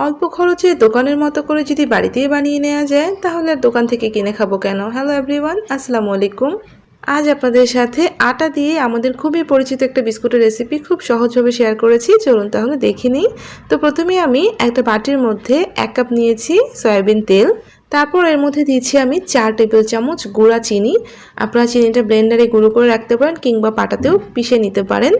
অল্প খরচে দোকানের মতো করে যদি বাড়িতেই বানিয়ে নেওয়া যায় তাহলে আর দোকান থেকে কিনে খাবো কেন। হ্যালো এভরিওয়ান, আসসালামু আলাইকুম। আজ আপনাদের সাথে আটা দিয়ে আমাদের খুবই পরিচিত একটা বিস্কুটের রেসিপি খুব সহজভাবে শেয়ার করেছি। চলুন তাহলে দেখে নিই। তো প্রথমে আমি একটা বাটির মধ্যে 1 কাপ নিয়েছি সয়াবিন তেল। তারপর এর মধ্যে দিয়েছি আমি 4 টেবিল চামচ গুঁড়া চিনি। আপনারা চিনিটা ব্লেন্ডারে গুঁড়ো করে রাখতে পারেন কিংবা পাটাতেও পিষে নিতে পারেন।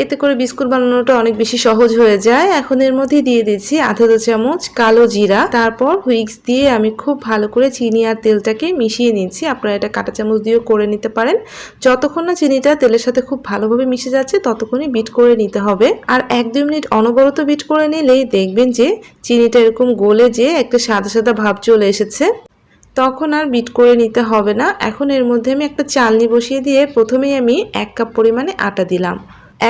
এতে করে বিস্কুট বানানোটা অনেক বেশি সহজ হয়ে যায়। এখন এর মধ্যে দিয়ে দিচ্ছি আধা চা চামচ কালো জিরা। তারপর হুইস্ক দিয়ে আমি খুব ভালো করে চিনি আর তেলটাকে মিশিয়ে নিচ্ছি। আপনারা এটা কাঁটা চামচ দিয়েও করে নিতে পারেন। যতক্ষণ না চিনিটা তেলের সাথে খুব ভালোভাবে মিশে যাচ্ছে ততক্ষণই বিট করে নিতে হবে। আর 1-2 মিনিট অনবরত বিট করে নিলেই দেখবেন যে চিনিটা এরকম গলে যে একটা সাদা সাদা ভাব চলে এসেছে। তখন আর বিট করে নিতে হবে না। এখন এর মধ্যে আমি একটা চালনি বসিয়ে দিয়ে প্রথমেই আমি 1 কাপ পরিমাণে আটা দিলাম।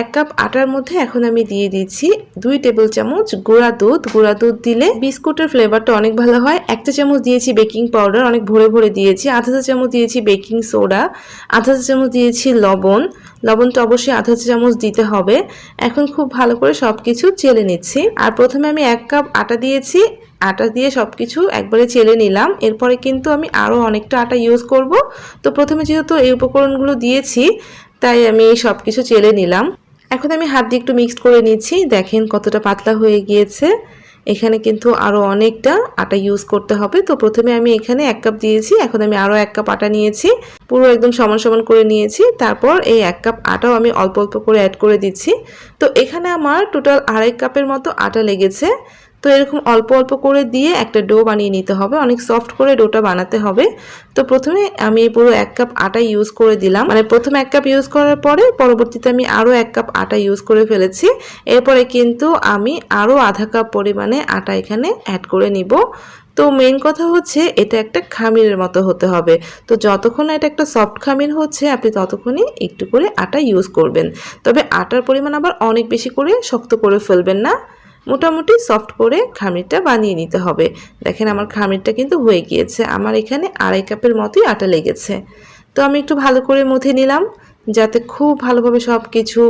1 কাপ আটার মধ্যে এখন আমি দিয়ে দিচ্ছি 2 টেবিল চামচ গুঁড়া দুধ। গুঁড়া দুধ দিলে বিস্কুটের ফ্লেভারটা অনেক ভালো হয়। 1 চা চামচ দিয়েছি বেকিং পাউডার, অনেক ভরে ভরে দিয়েছি। আধা চা চামচ দিয়েছি বেকিং সোডা। আধা চা চামচ দিয়েছি লবণ। লবণটা অবশ্যই আধা চা চামচ দিতে হবে। এখন খুব ভালো করে সব কিছু চেলে নিচ্ছি। আর প্রথমে আমি 1 কাপ আটা দিয়েছি। আটা দিয়ে সব কিছু একবারে চেলে নিলাম। এরপরে কিন্তু আমি আরও অনেকটা আটা ইউজ করব। তো প্রথমে যেহেতু এই উপকরণগুলো দিয়েছি তাই আমি সব কিছু চেলে নিলাম। এখন আমি হাত দিয়ে একটু মিক্সড করে নিচ্ছি। দেখেন কতটা পাতলা হয়ে গিয়েছে। এখানে কিন্তু আরও অনেকটা আটা ইউজ করতে হবে। তো প্রথমে আমি এখানে 1 কাপ দিয়েছি। এখন আমি আরও 1 কাপ আটা নিয়েছি। পুরো একদম সমান সমান করে নিয়েছি। তারপর এই 1 কাপ আটাও আমি অল্প অল্প করে অ্যাড করে দিচ্ছি। তো এখানে আমার টোটাল 2.5 কাপের মতো আটা লেগেছে। তো এরকম অল্প অল্প করে দিয়ে একটা ডো বানিয়ে নিতে হবে। অনেক সফট করে ডোটা বানাতে হবে। তো প্রথমে আমি পুরো 1 কাপ আটা ইউজ করে দিলাম। মানে প্রথমে 1 কাপ ইউজ করার পরে পরবর্তীতে আমি আরও 1 কাপ আটা ইউজ করে ফেলেছি। এরপরে কিন্তু আমি আরও আধা কাপ পরিমাণে আটা এখানে অ্যাড করে নিব। তো মেইন কথা হচ্ছে এটা একটা খামিরের মতো হতে হবে। তো যতক্ষণ এটা একটা সফট খামির হচ্ছে আপনি ততক্ষণই একটু করে আটা ইউজ করবেন। তবে আটার পরিমাণ আবার অনেক বেশি করে শক্ত করে ফেলবেন না। মোটামুটি সফট করে খামিরটা বানিয়ে নিতে হবে। দেখেন আমার খামিরটা কিন্তু হয়ে গিয়েছে। আমার এখানে 2.5 কাপের মতোই আটা লেগেছে। তো আমি একটু ভালো করে মথে নিলাম যাতে খুব ভালোভাবে সব কিছু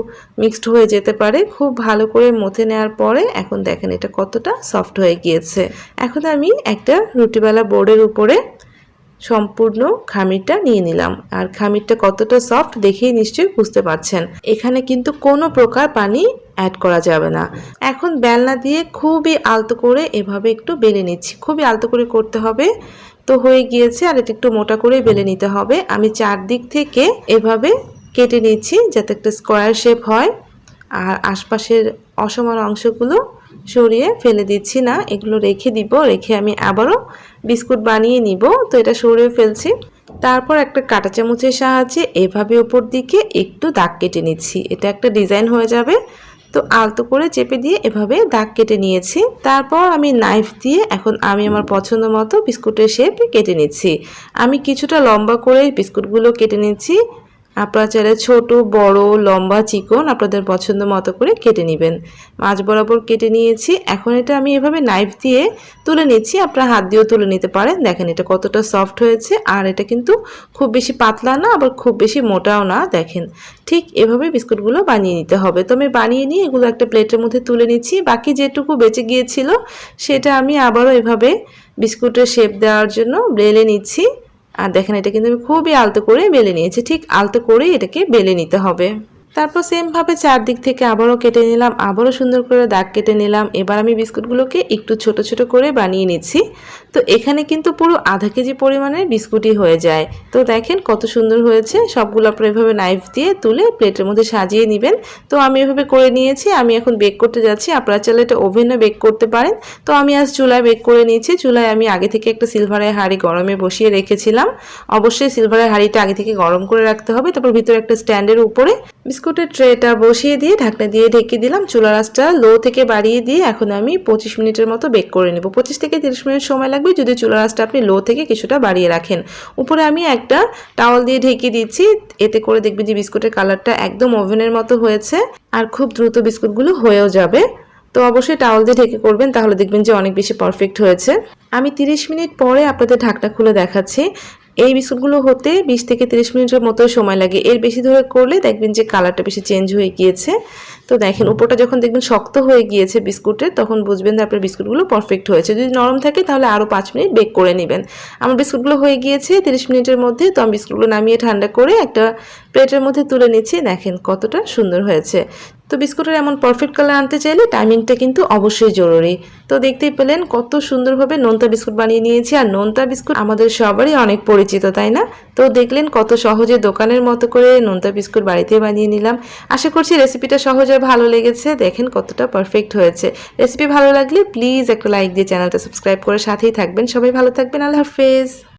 মিক্সড হয়ে যেতে পারে। খুব ভালো করে মথে নেওয়ার পরে এখন দেখেন এটা কতটা সফট হয়ে গিয়েছে। এখন আমি একটা রুটিবেলা বোর্ডের উপরে সম্পূর্ণ খামিরটা নিয়ে নিলাম। আর খামিরটা কতটা সফট দেখেই নিশ্চয়ই বুঝতে পারছেন। এখানে কিন্তু কোনো প্রকার পানি অ্যাড করা যাবে না। এখন বেলনা দিয়ে খুবই আলতো করে এভাবে একটু বেলে নিচ্ছি। খুবই আলতো করে করতে হবে। তো হয়ে গিয়েছে। আর এটা একটু মোটা করে বেলে নিতে হবে। আমি 4 দিক থেকে এভাবে কেটে নিচ্ছি যাতে একটা স্কোয়ার শেপ হয়। আর আশপাশের অসমান অংশগুলো সরিয়ে ফেলে দিচ্ছি না, এগুলো রেখে দিব। রেখে আমি আবারও বিস্কুট বানিয়ে নিব। তো এটা সরিয়ে ফেলছি। তারপর একটা কাঁটা চামচের সাহায্যে এভাবে উপর দিকে একটু দাগ কেটে নিচ্ছি। এটা একটা ডিজাইন হয়ে যাবে। তো আলতো করে চেপে দিয়ে এভাবে দাগ কেটে নিয়েছি। তারপর আমি নাইফ দিয়ে এখন আমি আমার পছন্দ মতো বিস্কুটের শেপ কেটে নিচ্ছি। আমি কিছুটা লম্বা করে বিস্কুটগুলো কেটে নিচ্ছি। আপনারা চাইলে ছোট বড় লম্বা চিকন আপনাদের পছন্দ মতো করে কেটে নেবেন। মাঝ বরাবর কেটে নিয়েছি। এখন এটা আমি এভাবে নাইফ দিয়ে তুলে নিচ্ছি। আপনারা হাত দিয়েও তুলে নিতে পারেন। দেখেন এটা কতটা সফট হয়েছে। আর এটা কিন্তু খুব বেশি পাতলা না আবার খুব বেশি মোটাও না। দেখেন ঠিক এভাবে বিস্কুটগুলো বানিয়ে নিতে হবে। তো আমি বানিয়ে নিয়ে এগুলো একটা প্লেটের মধ্যে তুলে নিচ্ছি। বাকি যেটুকু বেঁচে গিয়েছিল সেটা আমি আবারও এভাবে বিস্কুটের শেপ দেওয়ার জন্য বেলে নিচ্ছি। আর দেখেন এটা কিন্তু আমি খুবই আলতো করে বেলে নিয়েছি। ঠিক আলতো করে এটাকে বেলে নিতে হবে। তারপর সেম ভাবে 4 দিক থেকে আবারও কেটে নিলাম। আবারও সুন্দর করে দাগ কেটে নিলাম। এবার আমি বিস্কুটগুলোকে একটু ছোট ছোট করে বানিয়ে নিচ্ছি। তো এখানে কিন্তু পুরো আধা কেজি পরিমাণের বিস্কুটই হয়ে যায়। তো দেখেন কত সুন্দর হয়েছে। সবগুলো আপনারা এভাবে নাইফ দিয়ে তুলে প্লেটের মধ্যে সাজিয়ে নেবেন। তো আমি এভাবে করে নিয়েছি। আমি এখন বেক করতে যাচ্ছি। আপনারা চাইলে এটা ওভেনে বেক করতে পারেন। তো আমি আজ চুলায় বেক করে নিয়েছি। চুলায় আমি আগে থেকে একটা সিলভারের হাঁড়ি গরমে বসিয়ে রেখেছিলাম। অবশ্যই সিলভারের হাঁড়িটা আগে থেকে গরম করে রাখতে হবে। তারপর ভিতরে একটা স্ট্যান্ডের উপরে বিস্কুটের ট্রেটা বসিয়ে দিয়ে ঢাকনা দিয়ে ঢেকে দিলাম। চুলার আঁচটা লো থেকে বাড়িয়ে দিয়ে এখন আমি 25 মিনিটের মতো বেক করে নেব। 25 থেকে 30 মিনিট সময় লাগবে যদি চুলার আঁচটা আপনি লো থেকে কিছুটা বাড়িয়ে রাখেন। উপরে আমি একটা টাওয়াল দিয়ে ঢেকে দিচ্ছি। এতে করে দেখবেন যে বিস্কুটের কালারটা একদম ওভেনের মতো হয়েছে। আর খুব দ্রুত বিস্কুটগুলো হয়েও যাবে। তো অবশ্যই টাওয়াল দিয়ে ঢেকে করবেন, তাহলে দেখবেন যে অনেক বেশি পারফেক্ট হয়েছে। আমি 30 মিনিট পরে আপনাদের ঢাকনা খুলে দেখাচ্ছি। এই বিস্কুটগুলো হতে 20 থেকে 30 মিনিটের মতো সময় লাগে। এর বেশি ধরে করলে দেখবেন যে কালারটা বেশি চেঞ্জ হয়ে গিয়েছে। তো দেখেন উপরটা যখন দেখবেন শক্ত হয়ে গিয়েছে বিস্কুটের, তখন বুঝবেন যে আপনার বিস্কুটগুলো পারফেক্ট হয়েছে। যদি নরম থাকে তাহলে আরও 5 মিনিট বেক করে নেবেন। আমার বিস্কুটগুলো হয়ে গিয়েছে 30 মিনিটের মধ্যে। তো আমি বিস্কুটগুলো নামিয়ে ঠান্ডা করে একটা প্লেটের মধ্যে তুলে নিচ্ছি। দেখেন কতটা সুন্দর হয়েছে। তো বিস্কুটের এমন পারফেক্ট কালার আনতে চাইলে টাইমিংটা কিন্তু অবশ্যই জরুরি। তো দেখতেই পেলেন কত সুন্দরভাবে নোনতা বিস্কুট বানিয়ে নিয়েছি। আর নোনতা বিস্কুট আমাদের সবারই অনেক পরিচিত, তাই না? তো দেখলেন কত সহজে দোকানের মতো করে নোনতা বিস্কুট বাড়িতে বানিয়ে নিলাম। আশা করছি রেসিপিটা সহজ আর ভালো লেগেছে। দেখেন কতটা পারফেক্ট হয়েছে। রেসিপি ভালো লাগলে প্লিজ একটা লাইক দিয়ে চ্যানেলটা সাবস্ক্রাইব করে সাথেই থাকবেন। সবাই ভালো থাকবেন। আল্লাহ হাফেজ।